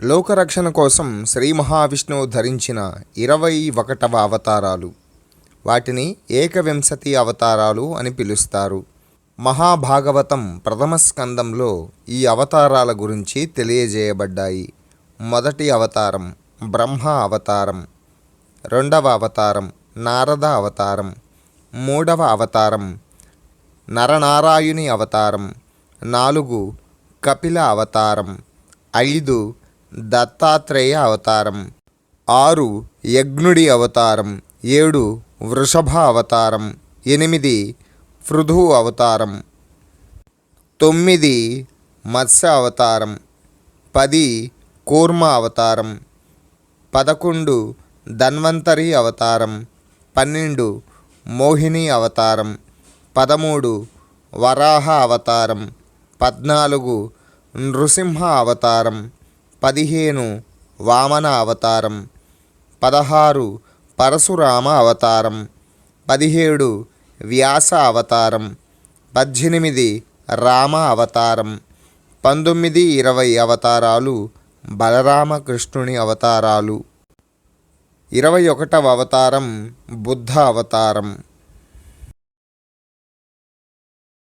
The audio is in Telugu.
లోకరక్షణ కోసం శ్రీ మహావిష్ణువు ధరించిన 21వ అవతారాలు. వాటిని ఏకవింశతి అవతారాలు అని పిలుస్తారు. మహాభాగవతం ప్రథమ స్కందంలో ఈ అవతారాల గురించి తెలియజేయబడ్డాయి. మొదటి అవతారం బ్రహ్మ అవతారం, రెండవ అవతారం నారద అవతారం, మూడవ అవతారం నరనారాయణి అవతారం, 4 కపిల అవతారం, 5 దత్తాత్రేయ అవతారం, 6 యజ్ఞుడి అవతారం, 7 వృషభ అవతారం, 8 పృథు అవతారం, 9 మత్స్య అవతారం, 10 కూర్మ అవతారం, 11 ధన్వంతరి అవతారం, 12 మోహిని అవతారం, 13 వరాహ అవతారం, 14 నృసింహ అవతారం, 15 వామన అవతారం, 16 పరశురామ అవతారం, 17 వ్యాస అవతారం, 18 రామ అవతారం, 19, 20 అవతారాలు బలరామకృష్ణుని అవతారాలు. 21వ అవతారం బుద్ధ అవతారం.